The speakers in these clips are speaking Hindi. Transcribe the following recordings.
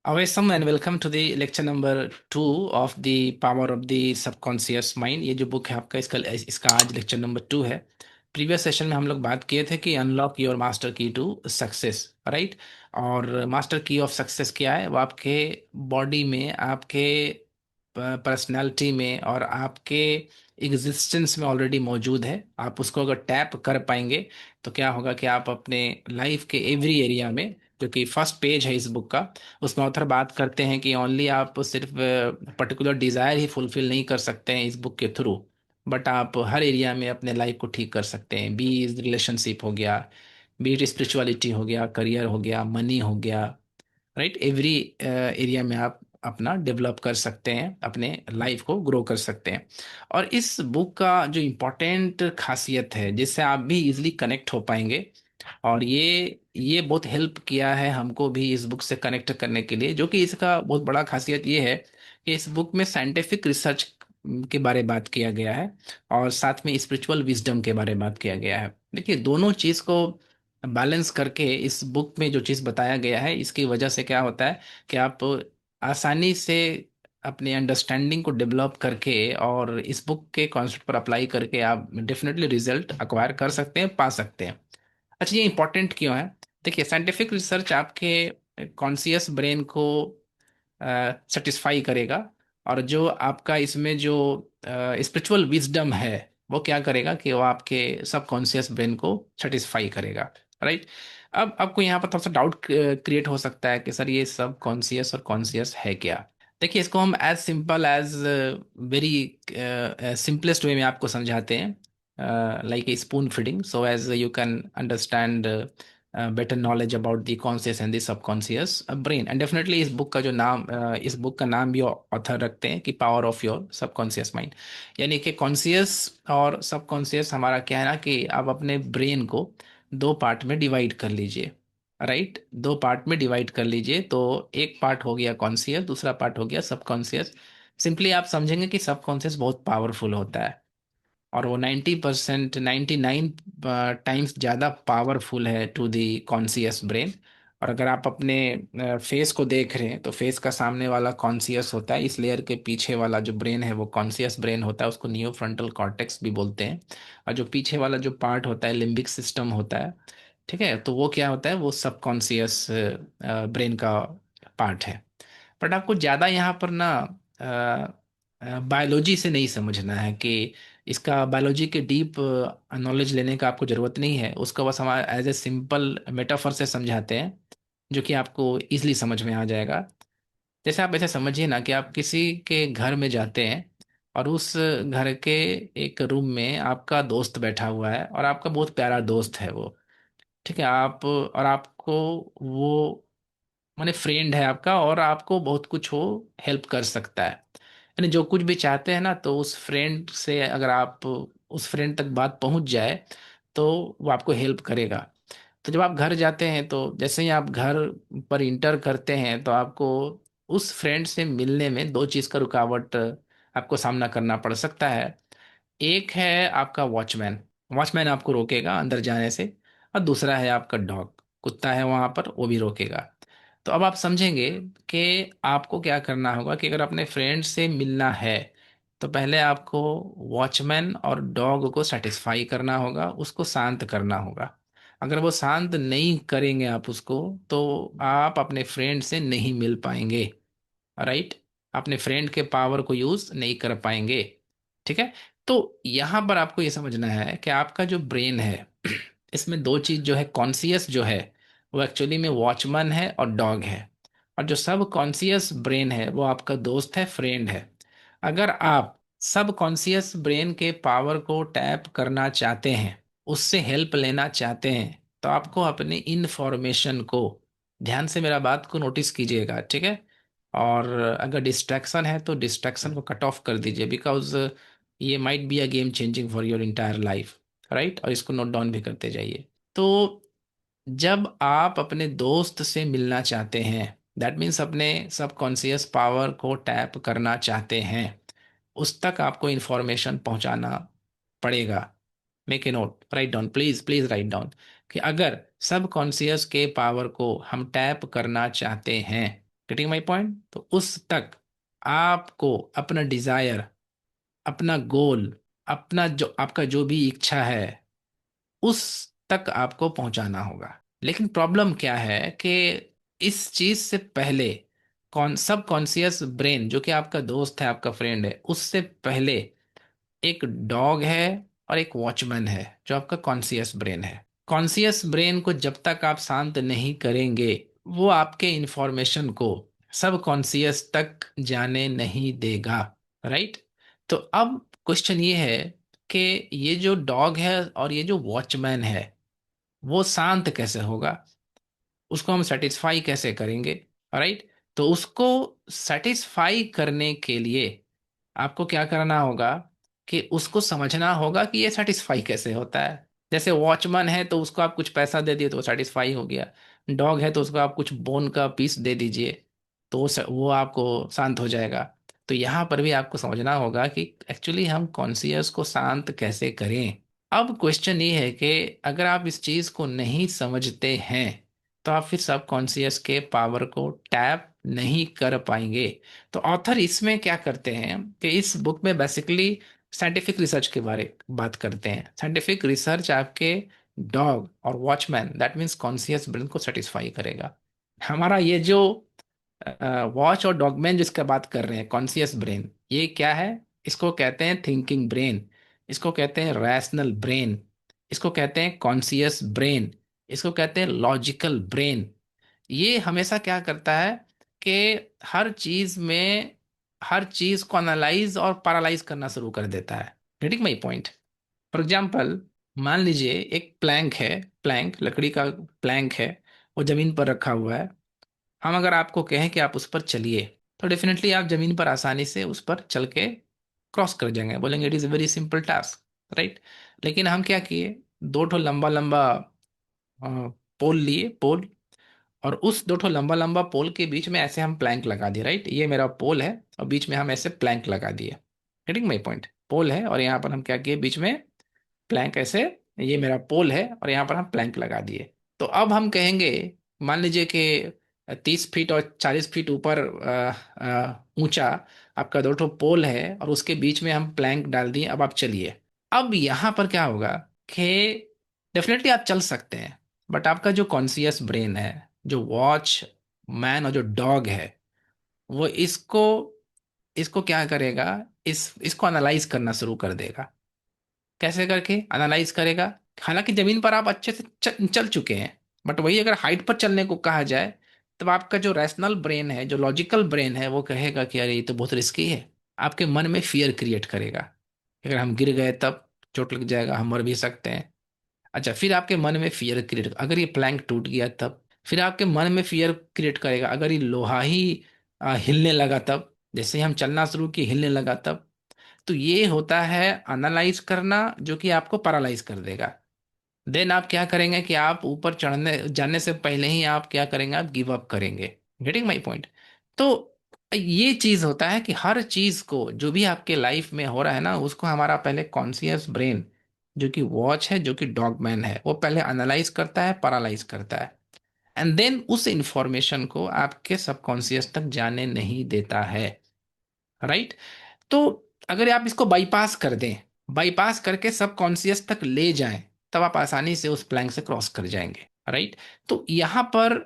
Awesome and welcome to the lecture number 2 of the power of the subconscious mind। ये जो बुक है आपका, इसका इसका आज लेक्चर नंबर 2 है। प्रीवियस सेशन में हम लोग बात किए थे कि अनलॉक योर मास्टर की टू सक्सेस, राइट। और मास्टर की ऑफ सक्सेस क्या है? वो आपके बॉडी में, आपके पर्सनालिटी में और आपके एग्जिस्टेंस में ऑलरेडी मौजूद है। आप उसको अगर टैप कर पाएंगे तो क्या होगा कि आप अपने लाइफ के एवरी एरिया में, जो कि फर्स्ट पेज है इस बुक का, उसमें ऑथर बात करते हैं कि ओनली आप सिर्फ पर्टिकुलर डिजायर ही फुलफिल नहीं कर सकते हैं इस बुक के थ्रू, बट आप हर एरिया में अपने लाइफ को ठीक कर सकते हैं। बी इज रिलेशनशिप हो गया, बी इट स्पिरिचुअलिटी हो गया, करियर हो गया, मनी हो गया, राइट। एवरी एरिया में आप अपना डेवलप कर सकते हैं, अपने लाइफ को ग्रो कर सकते हैं। और इस बुक का जो इम्पोर्टेंट खासियत है जिससे आप भी इजिली कनेक्ट हो पाएंगे, और ये बहुत हेल्प किया है हमको भी इस बुक से कनेक्ट करने के लिए, जो कि इसका बहुत बड़ा खासियत ये है कि इस बुक में साइंटिफिक रिसर्च के बारे में बात किया गया है और साथ में स्पिरिचुअल विजडम के बारे में बात किया गया है। देखिए, दोनों चीज को बैलेंस करके इस बुक में जो चीज बताया गया है, इसकी वजह से क्या होता है कि आप आसानी से अपने अंडरस्टैंडिंग को डेवलप करके और इस बुक के कॉन्सेप्ट पर अप्लाई करके आप डेफिनेटली रिजल्ट अक्वायर कर सकते हैं, पा सकते हैं। अच्छा, ये इंपॉर्टेंट क्यों है? देखिए, साइंटिफिक रिसर्च आपके कॉन्शियस ब्रेन को सेटिस्फाई करेगा, और जो आपका इसमें जो स्पिरिचुअल विजडम है वो क्या करेगा कि वो आपके सबकॉन्शियस ब्रेन को सेटिस्फाई करेगा, राइट। अब आपको यहाँ पर थोड़ा सा डाउट क्रिएट हो सकता है कि सर, ये सब कॉन्शियस और कॉन्शियस है क्या? देखिए, इसको हम as simple as very simplest way में आपको समझाते हैं, like a spoon feeding, so as you can understand better knowledge about the conscious and the subconscious brain। and definitely इस बुक का जो नाम, इस बुक का नाम भी ऑथर रखते हैं कि power of your subconscious mind. यानी कि कॉन्शियस और सबकॉन्शियस हमारा क्या है ना, कि आप अपने ब्रेन को दो पार्ट में डिवाइड कर लीजिए, राइट। दो पार्ट में डिवाइड कर लीजिए, तो एक पार्ट हो गया कॉन्शियस, दूसरा पार्ट हो गया सबकॉन्शियस। सिंपली आप समझेंगे कि सबकॉन्शियस बहुत पावरफुल होता है, और वो 90%, 99 टाइम्स ज़्यादा पावरफुल है टू दी कॉन्शियस ब्रेन। और अगर आप अपने फेस को देख रहे हैं तो फेस का सामने वाला कॉन्शियस होता है, इस लेयर के पीछे वाला जो ब्रेन है वो कॉन्शियस ब्रेन होता है, उसको नियो फ्रंटल कॉर्टेक्स भी बोलते हैं। और जो पीछे वाला जो पार्ट होता है, लिम्बिक सिस्टम होता है, ठीक है, तो वो क्या होता है, वो सबकॉन्शियस ब्रेन का पार्ट है। बट आपको ज़्यादा यहाँ पर ना बायोलॉजी से नहीं समझना है कि इसका बायोलॉजी के डीप नॉलेज लेने का आपको ज़रूरत नहीं है। उसको बस हम एज ए सिंपल मेटाफर से समझाते हैं, जो कि आपको इजीली समझ में आ जाएगा। जैसे आप ऐसे समझिए ना कि आप किसी के घर में जाते हैं और उस घर के एक रूम में आपका दोस्त बैठा हुआ है, और आपका बहुत प्यारा दोस्त है वो, ठीक है। आप और आपको वो माने फ्रेंड है आपका, और आपको बहुत कुछ वो हेल्प कर सकता है। यानी जो कुछ भी चाहते हैं ना, तो उस फ्रेंड से अगर आप, उस फ्रेंड तक बात पहुंच जाए तो वो आपको हेल्प करेगा। तो जब आप घर जाते हैं तो जैसे ही आप घर पर इंटर करते हैं तो आपको उस फ्रेंड से मिलने में दो चीज़ का रुकावट आपको सामना करना पड़ सकता है। एक है आपका वॉचमैन, वॉचमैन आपको रोकेगा अंदर जाने से, और दूसरा है आपका डॉग, कुत्ता है वहां पर, वो भी रोकेगा। तो अब आप समझेंगे कि आपको क्या करना होगा कि अगर अपने फ्रेंड से मिलना है तो पहले आपको वॉचमैन और डॉग को सेटिस्फाई करना होगा, उसको शांत करना होगा। अगर वो शांत नहीं करेंगे आप उसको, तो आप अपने फ्रेंड से नहीं मिल पाएंगे, राइट। अपने फ्रेंड के पावर को यूज नहीं कर पाएंगे, ठीक है। तो यहां पर आपको ये समझना है कि आपका जो ब्रेन है इसमें दो चीज जो है, कॉन्सियस जो है वो एक्चुअली में वॉचमैन है और डॉग है, और जो सब कॉन्सियस ब्रेन है वो आपका दोस्त है, फ्रेंड है। अगर आप सब कॉन्सियस ब्रेन के पावर को टैप करना चाहते हैं, उससे हेल्प लेना चाहते हैं, तो आपको अपने इन्फॉर्मेशन को, ध्यान से मेरा बात को नोटिस कीजिएगा, ठीक है। और अगर डिस्ट्रैक्शन है तो डिस्ट्रैक्शन को कट ऑफ कर दीजिए, बिकॉज ये might be a game changing for your entire life, right. और इसको नोट डाउन भी करते जाइए। तो जब आप अपने दोस्त से मिलना चाहते हैं, दैट मीन्स अपने सबकॉन्शियस पावर को टैप करना चाहते हैं, उस तक आपको इंफॉर्मेशन पहुंचाना पड़ेगा। Make a note, write down, please please write down, कि अगर सबकॉन्शियस के पावर को हम टैप करना चाहते हैं गेटिंग माई पॉइंट? तो उस तक आपको अपना डिजायर, अपना गोल, अपना जो आपका जो भी इच्छा है, उस तक आपको पहुंचाना होगा। लेकिन प्रॉब्लम क्या है कि इस चीज से पहले कौन सब कॉन्शियस ब्रेन जो कि आपका दोस्त है, आपका फ्रेंड है, उससे पहले एक डॉग है और एक वॉचमैन है जो आपका कॉन्शियस ब्रेन है। कॉन्शियस ब्रेन को जब तक आप शांत नहीं करेंगे, वो आपके इंफॉर्मेशन को सब कॉन्शियस तक जाने नहीं देगा। राइट? तो अब क्वेश्चन ये है कि ये जो डॉग है और ये जो वॉचमैन है, वो शांत कैसे होगा? उसको हम सेटिस्फाई कैसे करेंगे? राइट? तो उसको सेटिस्फाई करने के लिए आपको क्या करना होगा कि उसको समझना होगा कि ये सेटिस्फाई कैसे होता है। जैसे वॉचमैन है तो उसको आप कुछ पैसा दे दिए तो वो सेटिस्फाई हो गया। डॉग है तो उसको आप कुछ बोन का पीस दे दीजिए तो वो आपको शांत हो जाएगा। तो यहाँ पर भी आपको समझना होगा कि एक्चुअली हम कॉन्शियस को शांत कैसे करें। अब क्वेश्चन ये है कि अगर आप इस चीज को नहीं समझते हैं तो आप फिर सब कॉन्शियस के पावर को टैप नहीं कर पाएंगे। तो ऑथर इसमें क्या करते हैं कि इस बुक में बेसिकली साइंटिफिक रिसर्च के बारे बात करते हैं। साइंटिफिक रिसर्च आपके डॉग और watchman that means conscious brain को सेटिस्फाई करेगा। हमारा ये जो वॉच और डॉगमैन जिसका बात कर रहे हैं, कॉन्शियस ब्रेन, ये क्या है? इसको कहते हैं थिंकिंग ब्रेन, इसको कहते हैं रैशनल ब्रेन, इसको कहते हैं कॉन्शियस ब्रेन, इसको कहते हैं लॉजिकल ब्रेन। ये हमेशा क्या करता है कि हर चीज में हर चीज को एनालाइज और पैरालाइज करना शुरू कर देता है। Getting my point? For example, मान लीजिए एक प्लैंक है, प्लैंक लकड़ी का प्लैंक है, वो जमीन पर रखा हुआ है। हम अगर आपको कहें कि आप उस पर चलिए, तो डेफिनेटली आप जमीन पर आसानी से उस पर चल के क्रॉस कर जाएंगे, बोलेंगे it is very simple task. Right? लेकिन हम क्या किए, दो ठो लंबा लंबा पोल लिए, पोल, और उस दो ठो लंबा लंबा पोल के बीच में ऐसे हम प्लैंक लगा दिए। राइट? ये मेरा पोल है और बीच में हम ऐसे प्लैंक लगा दिए। Getting my point? पोल है और यहाँ पर हम क्या किए, बीच में प्लैंक ऐसे, ये मेरा पोल है और यहाँ पर हम प्लैंक लगा दिए। तो अब हम कहेंगे, मान लीजिए कि 30 फीट और 40 फीट ऊपर ऊंचा आपका दो ठो पोल है और उसके बीच में हम प्लैंक डाल दिए। अब आप चलिए। अब यहाँ पर क्या होगा कि डेफिनेटली आप चल सकते हैं, बट आपका जो कॉन्शियस ब्रेन है, जो वॉच मैन और जो डॉग है, वो इसको इसको क्या करेगा, इसको एनालाइज करना शुरू कर देगा। कैसे करके एनालाइज करेगा? हालांकि जमीन पर आप अच्छे से चल चुके हैं, बट वही अगर हाइट पर चलने को कहा जाए, तब आपका जो रैशनल ब्रेन है, जो लॉजिकल ब्रेन है, वो कहेगा कि अरे ये तो बहुत रिस्की है। आपके मन में फियर क्रिएट करेगा। अगर हम गिर गए तब चोट लग जाएगा, हम मर भी सकते हैं। अच्छा, फिर आपके मन में फियर क्रिएट, अगर ये प्लैंक टूट गया तब। फिर आपके मन में फियर क्रिएट करेगा, अगर ये लोहा ही हिलने लगा तब। जैसे ही हम चलना शुरू किए, हिलने लगा तब। तो ये होता है एनालाइज करना, जो कि आपको पैरालाइज कर देगा। देन आप क्या करेंगे कि आप ऊपर चढ़ने जाने से पहले ही आप क्या करेंगे, आप गिव अप करेंगे। Getting my point? तो ये चीज होता है कि हर चीज को जो भी आपके लाइफ में हो रहा है ना, उसको हमारा पहले कॉन्शियस ब्रेन, जो कि वॉच है, जो कि डॉगमैन है, वो पहले एनालाइज करता है, पैरालाइज करता है, एंड देन उस इंफॉर्मेशन को आपके सबकॉन्शियस तक जाने नहीं देता है। राइट? तो अगर आप इसको बाईपास कर दें, बाईपास करके सब कॉन्शियस तक ले जाएं, तब आप आसानी से उस प्लैंक से क्रॉस कर जाएंगे। राइट? तो यहाँ पर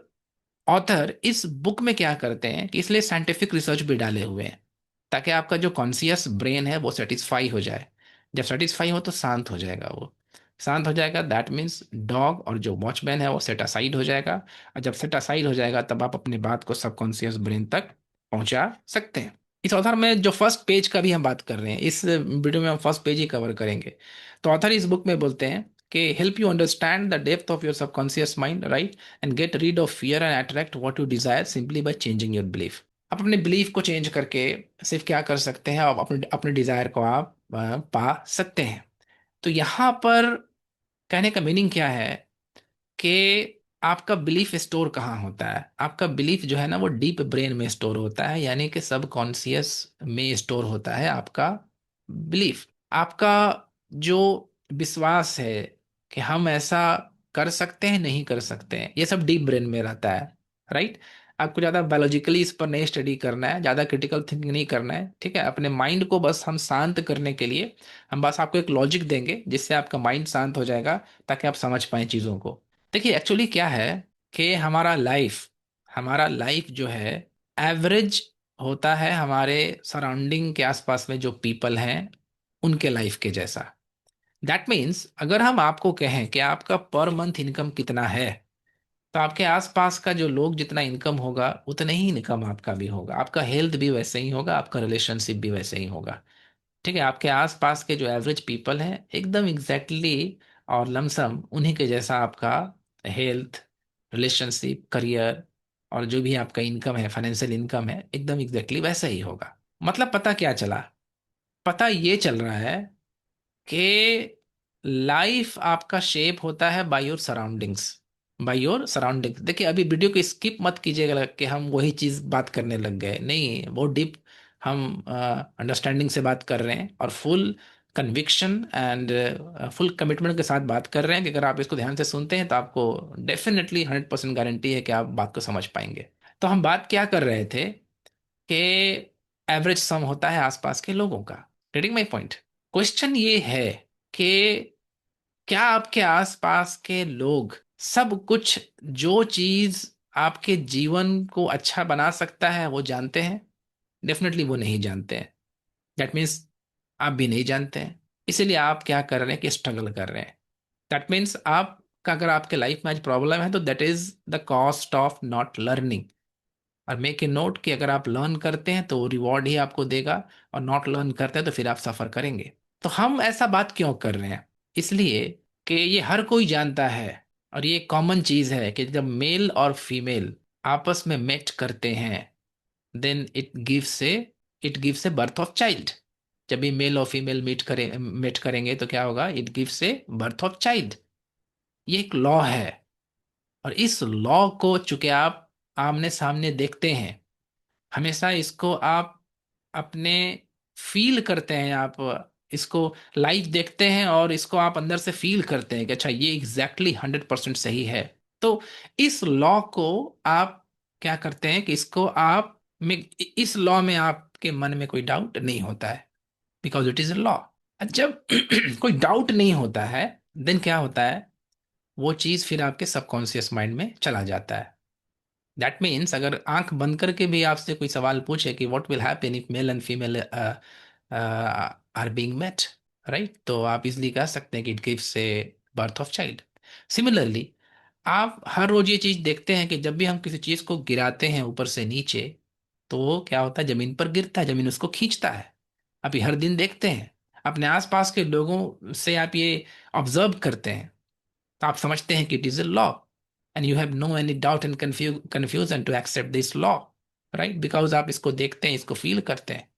ऑथर इस बुक में क्या करते हैं कि इसलिए साइंटिफिक रिसर्च भी डाले हुए हैं, ताकि आपका जो कॉन्शियस ब्रेन है वो सेटिस्फाई हो जाए। जब सेटिस्फाई हो तो शांत हो जाएगा, वो शांत हो जाएगा, दैट मीन्स डॉग और जो वॉचमैन है वो सेट असाइड हो जाएगा। और जब सेट असाइड हो जाएगा, तब आप अपनी बात को सबकॉन्शियस ब्रेन तक पहुंचा सकते हैं। इस ऑथर में जो फर्स्ट पेज का भी हम बात कर रहे हैं, इस वीडियो में हम फर्स्ट पेज ही कवर करेंगे। तो ऑथर इस बुक में बोलते हैं कि help you understand the depth of your subconscious mind, right, and get rid of fear and attract what you desire simply by changing your belief. आप अपने बिलीफ को चेंज करके सिर्फ क्या कर सकते हैं, आप अपने अपने डिजायर को आप पा सकते हैं। तो यहाँ पर कहने का मीनिंग क्या है कि आपका बिलीफ स्टोर कहाँ होता है? आपका बिलीफ जो है ना, वो डीप ब्रेन में स्टोर होता है, यानी कि सब कॉन्शियस में स्टोर होता है आपका बिलीफ। आपका जो विश्वास है कि हम ऐसा कर सकते हैं, नहीं कर सकते हैं, ये सब डीप ब्रेन में रहता है। राइट? आपको ज़्यादा बायोलॉजिकली इस पर नहीं स्टडी करना है, ज़्यादा क्रिटिकल थिंकिंग नहीं करना है, ठीक है। अपने माइंड को बस हम शांत करने के लिए हम बस आपको एक लॉजिक देंगे जिससे आपका माइंड शांत हो जाएगा, ताकि आप समझ पाएं चीज़ों को। देखिए एक्चुअली क्या है कि हमारा लाइफ जो है एवरेज होता है हमारे सराउंडिंग के आसपास में जो पीपल हैं उनके लाइफ के जैसा। दैट मीन्स अगर हम आपको कहें कि आपका पर मंथ इनकम कितना है, तो आपके आसपास का जो लोग जितना इनकम होगा उतना ही इनकम आपका भी होगा, आपका हेल्थ भी वैसे ही होगा, आपका रिलेशनशिप भी वैसे ही होगा, ठीक है। आपके आसपास के जो एवरेज पीपल हैं एकदम एग्जैक्टली और लमसम उन्हीं के जैसा आपका हेल्थ, रिलेशनशिप, करियर और जो भी आपका इनकम है, फाइनेंशियल इनकम है, एकदम एग्जैक्टली वैसा ही होगा। मतलब पता क्या चला? पता ये चल रहा है कि लाइफ आपका शेप होता है by your surroundings. By your surroundings, देखिए अभी वीडियो को स्किप मत कीजिएगा कि हम वही चीज बात करने लग गए, नहीं, बहुत डीप हम अंडरस्टैंडिंग से बात कर रहे हैं और full conviction and full commitment के साथ बात कर रहे हैं कि अगर आप इसको ध्यान से सुनते हैं तो आपको डेफिनेटली 100% गारंटी है कि आप बात को समझ पाएंगे। तो हम बात क्या कर रहे थे कि एवरेज सम होता है आसपास के लोगों का। Getting my point? क्वेश्चन ये है कि क्या आपके आसपास के लोग सब कुछ जो चीज आपके जीवन को अच्छा बना सकता है वो जानते हैं? डेफिनेटली वो नहीं जानते हैं। दैट मीन्स आप भी नहीं जानते हैं, इसीलिए आप क्या कर रहे हैं कि स्ट्रगल कर रहे हैं। दैट मीन्स आप का अगर आपके लाइफ में आज प्रॉब्लम है तो that is the cost of not learning. और मेक ए नोट कि अगर आप लर्न करते हैं तो रिवॉर्ड ही आपको देगा, और नॉट लर्न करते हैं तो फिर आप सफर करेंगे। तो हम ऐसा बात क्यों कर रहे हैं? इसलिए कि ये हर कोई जानता है और ये कॉमन चीज है कि जब मेल और फीमेल आपस में मेट करते हैं, then it gives a birth of child. जब भी मेल और फीमेल मेट करेंगे तो क्या होगा? It gives a birth of child. ये एक लॉ है। और इस लॉ को चूंकि आप आमने सामने देखते हैं, हमेशा इसको आप अपने फील करते हैं, आप इसको लाइव देखते हैं और इसको आप अंदर से फील करते हैं कि अच्छा ये एग्जैक्टली 100% सही है। तो इस लॉ को आप क्या करते हैं कि इसको आप में इस लॉ में आपके मन में कोई डाउट नहीं होता है, because it is a law. जब कोई डाउट नहीं होता है, देन क्या होता है? वो चीज फिर आपके सबकॉन्शियस माइंड में चला जाता है। दैट मीन्स अगर आंख बंद करके भी आपसे कोई सवाल पूछे कि what will happen if male and female are being mate, right, तो आप इजली कह सकते हैं कि it gives a birth of child. Similarly आप हर रोज ये चीज देखते हैं कि जब भी हम किसी चीज को गिराते हैं ऊपर से नीचे, तो वो क्या होता है? जमीन पर गिरता है, जमीन उसको खींचता है। आप ये हर दिन देखते हैं, अपने आसपास के लोगों से आप ये ऑब्जर्व करते हैं, तो आप समझते हैं कि it is a law, and you have no any doubt and confusion to accept this law, right, because आप इसको देखते हैं, इसको फील करते हैं।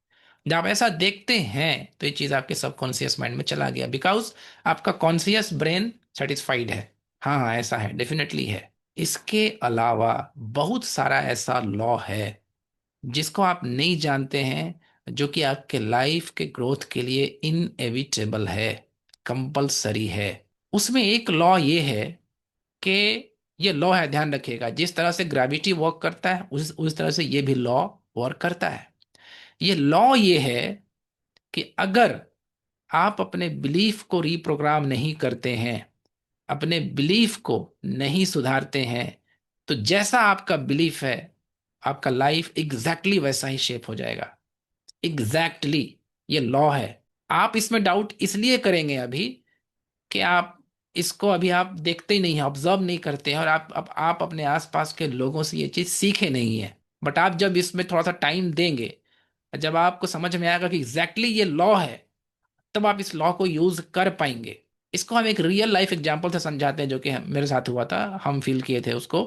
जब आप ऐसा देखते हैं तो ये चीज आपके सबकॉन्शियस माइंड में चला गया, बिकॉज आपका कॉन्शियस ब्रेन सेटिस्फाइड है। हाँ हाँ, ऐसा है, डेफिनेटली है। इसके अलावा बहुत सारा ऐसा लॉ है जिसको आप नहीं जानते हैं, जो कि आपके लाइफ के ग्रोथ के लिए इनएविटेबल है, कंपलसरी है। उसमें एक लॉ ये है कि ये लॉ है, ध्यान रखिएगा, जिस तरह से ग्रेविटी वर्क करता है उस तरह से ये भी लॉ वर्क करता है। ये लॉ ये है कि अगर आप अपने बिलीफ को रिप्रोग्राम नहीं करते हैं, अपने बिलीफ को नहीं सुधारते हैं, तो जैसा आपका बिलीफ है आपका लाइफ एग्जैक्टली वैसा ही शेप हो जाएगा। एग्जैक्टली ये लॉ है। आप इसमें डाउट इसलिए करेंगे अभी कि आप इसको अभी आप देखते ही नहीं हैं, ऑब्जर्व नहीं करते हैं, और आप अपने आसपास के लोगों से ये चीज सीखे नहीं है। बट आप जब इसमें थोड़ा सा टाइम देंगे, जब आपको समझ में आएगा कि एग्जैक्टली ये लॉ है, तब आप इस लॉ को यूज कर पाएंगे। इसको हम एक रियल लाइफ एग्जांपल से समझाते हैं, जो कि मेरे साथ हुआ था, हम फील किए थे उसको।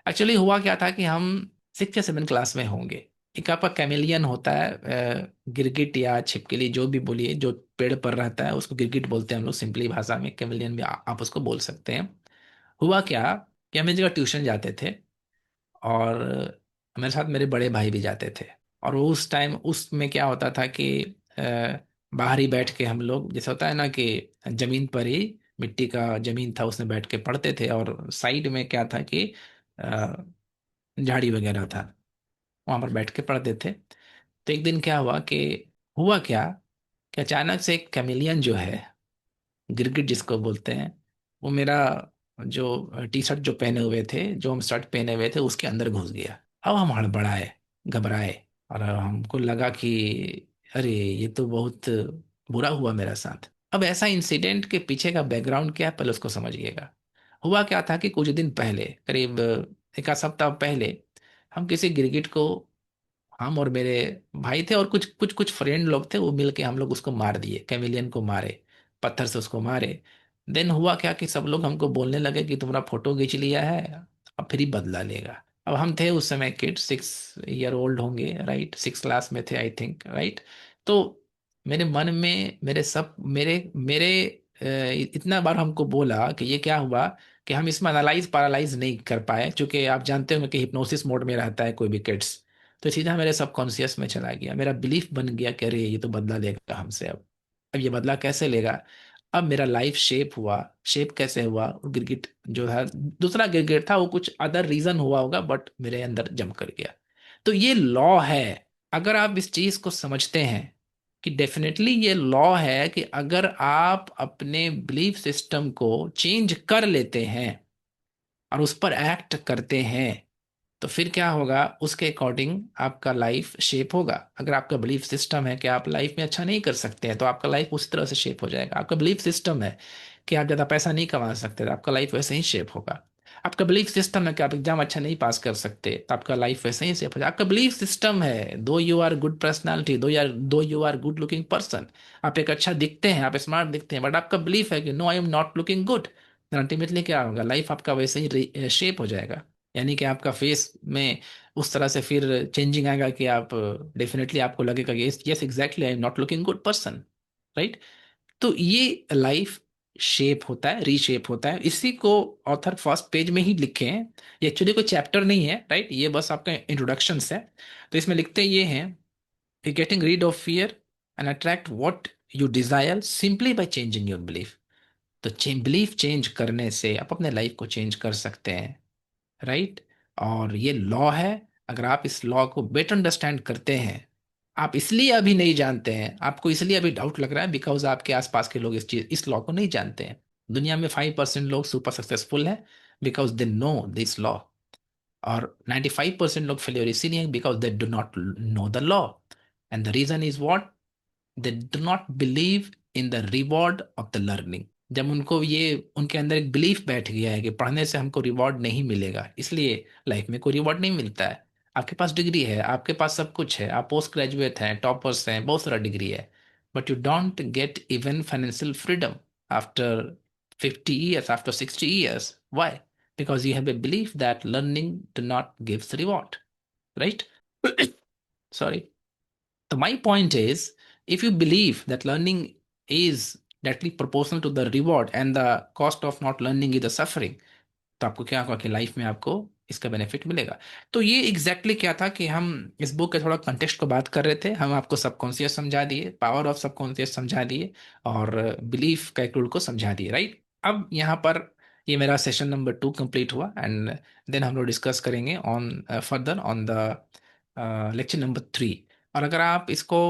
एक्चुअली हुआ क्या था कि हम 6 या 7 क्लास में होंगे। एक आपका कैमेलियन होता है, गिरगिट या छिपकली जो भी बोलिए, जो पेड़ पर रहता है उसको गिरगिट बोलते हैं हम लोग सिंपली भाषा में, कैमेलियन भी आप उसको बोल सकते हैं। हुआ क्या कि हम एक जगह ट्यूशन जाते थे, और मेरे साथ मेरे बड़े भाई भी जाते थे। और वो उस टाइम उसमें क्या होता था कि बाहर ही बैठ के हम लोग, जैसे होता है ना कि जमीन पर ही, मिट्टी का जमीन था उसमें बैठ के पढ़ते थे, और साइड में क्या था कि झाड़ी वगैरह था, वहां पर बैठ के पढ़ते थे। तो एक दिन क्या हुआ कि अचानक से एक कैमिलियन जो है, गिरगिट जिसको बोलते हैं, वो मेरा जो टी शर्ट जो पहने हुए थे, जो हम शर्ट पहने हुए थे, उसके अंदर घुस गया। अब हम हड़बड़ाए, घबराए, और हमको लगा कि अरे ये तो बहुत बुरा हुआ मेरे साथ। अब ऐसा इंसिडेंट के पीछे का बैकग्राउंड क्या है, पहले उसको समझिएगा। हुआ क्या था कि कुछ दिन पहले, करीब एक आध सप्ताह पहले, हम किसी गिरगिट को, हम और मेरे भाई थे और कुछ कुछ कुछ फ्रेंड लोग थे, वो मिल के हम लोग उसको मार दिए, कैमिलियन को मारे, पत्थर से उसको मारे। देन हुआ क्या कि सब लोग हमको बोलने लगे कि तुम्हारा फोटो खींच लिया है, अब फिर ही बदला लेगा। अब हम थे उस समय किड, 6 ईयर ओल्ड होंगे, राइट, 6 क्लास में थे आई थिंक, राइट। तो मेरे मन में मेरे सब मेरे मेरे इतना बार हमको बोला कि ये क्या हुआ, कि हम इसमें एनालाइज पैरालाइज नहीं कर पाए, क्योंकि आप जानते हो कि हिप्नोसिस मोड में रहता है कोई भी किड्स। तो सीधा मेरे सबकॉन्शियस में चला गया, मेरा बिलीफ बन गया कि अरे ये तो बदला लेगा हमसे। अब ये बदला कैसे लेगा। अब मेरा लाइफ शेप हुआ। शेप कैसे हुआ, वो गिरगिट जो था, दूसरा गिरगिट था, वो कुछ अदर रीजन हुआ होगा, बट मेरे अंदर जम कर गया। तो ये लॉ है। अगर आप इस चीज को समझते हैं कि डेफिनेटली ये लॉ है कि अगर आप अपने बिलीफ सिस्टम को चेंज कर लेते हैं और उस पर एक्ट करते हैं, तो फिर क्या होगा, उसके अकॉर्डिंग आपका लाइफ शेप होगा। अगर आपका बिलीफ सिस्टम है कि आप लाइफ में अच्छा नहीं कर सकते हैं, तो आपका लाइफ उस तरह से शेप हो जाएगा। आपका बिलीफ सिस्टम है कि आप ज़्यादा पैसा नहीं कमा सकते, तो आपका लाइफ वैसे ही शेप होगा। आपका बिलीफ सिस्टम है कि आप एग्जाम अच्छा नहीं पास कर सकते, तो आपका लाइफ वैसे ही शेप हो जाएगा। आपका बिलीफ सिस्टम है, दो यू आर गुड पर्सनालिटी, दो you are good looking person, आप एक अच्छा दिखते हैं, आप स्मार्ट दिखते हैं, बट आपका बिलीफ है कि no I am not looking good, ultimately क्या होगा, लाइफ आपका वैसे ही शेप हो जाएगा। यानी कि आपका फेस में उस तरह से फिर चेंजिंग आएगा कि आप डेफिनेटली आपको लगेगा कि yes yes exactly I am not looking good person, right. तो ये लाइफ शेप होता है, रीशेप होता है। इसी को ऑथर फर्स्ट पेज में ही लिखे हैं। ये एक्चुअली कोई चैप्टर नहीं है, राइट, ये बस आपका इंट्रोडक्शन है। तो इसमें लिखते ये हैं, getting read of fear and attract what you desire simply by changing your belief. तो बिलीफ चेंज करने से आप अपने लाइफ को चेंज कर सकते हैं, राइट। और ये लॉ है। अगर आप इस लॉ को बेटर अंडरस्टैंड करते हैं, आप इसलिए अभी नहीं जानते हैं, आपको इसलिए अभी डाउट लग रहा है बिकॉज आपके आसपास के लोग इस लॉ को नहीं जानते हैं। दुनिया में 5% लोग सुपर सक्सेसफुल हैं because they know this law, और 95% लोग फेलियर इसीलिए हैं because they do not know the law. And the reason is what, they do not believe in the reward of the learning. जब उनको ये, उनके अंदर एक बिलीफ बैठ गया है कि पढ़ने से हमको रिवॉर्ड नहीं मिलेगा, इसलिए लाइफ में कोई रिवॉर्ड नहीं मिलता है। आपके पास डिग्री है, आपके पास सब कुछ है, आप पोस्ट ग्रेजुएट हैं, टॉपर्स हैं, बहुत सारा डिग्री है, but you don't get even financial freedom after 50 years, after 60 years. Why? Because you have a belief that learning do not gives reward, right? Sorry. So my point is, if you believe that learning is directly proportional to the reward and the cost of not learning is the suffering, तो आपको क्या होगा कि लाइफ में आपको इसका बेनिफिट मिलेगा। तो ये एग्जैक्टली क्या था कि हम इस बुक के थोड़ा कंटेक्स्ट को बात कर रहे थे। हम आपको सबकॉन्शियस समझा दिए, पावर ऑफ सबकॉन्शियस समझा दिए, और बिलीफ का एक रूल को समझा दिए, राइट। अब यहाँ पर ये मेरा सेशन नंबर 2 कंप्लीट हुआ, एंड देन हम लोग डिस्कस करेंगे on further on the lecture number 3। और अगर आप इसको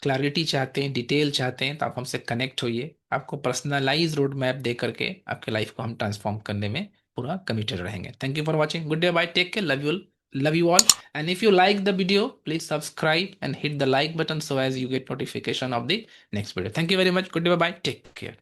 क्लैरिटी चाहते हैं, डिटेल चाहते हैं, तो आप हमसे कनेक्ट होइए। आपको पर्सनलाइज रोड मैप दे करके आपके लाइफ को हम ट्रांसफॉर्म करने में पूरा कमिटेड रहेंगे। Thank you for watching, good day, bye, take care, love you all. And if you like the video, please subscribe and hit the like button so as you get notification of the next video. Thank you very much, good day, bye, take care.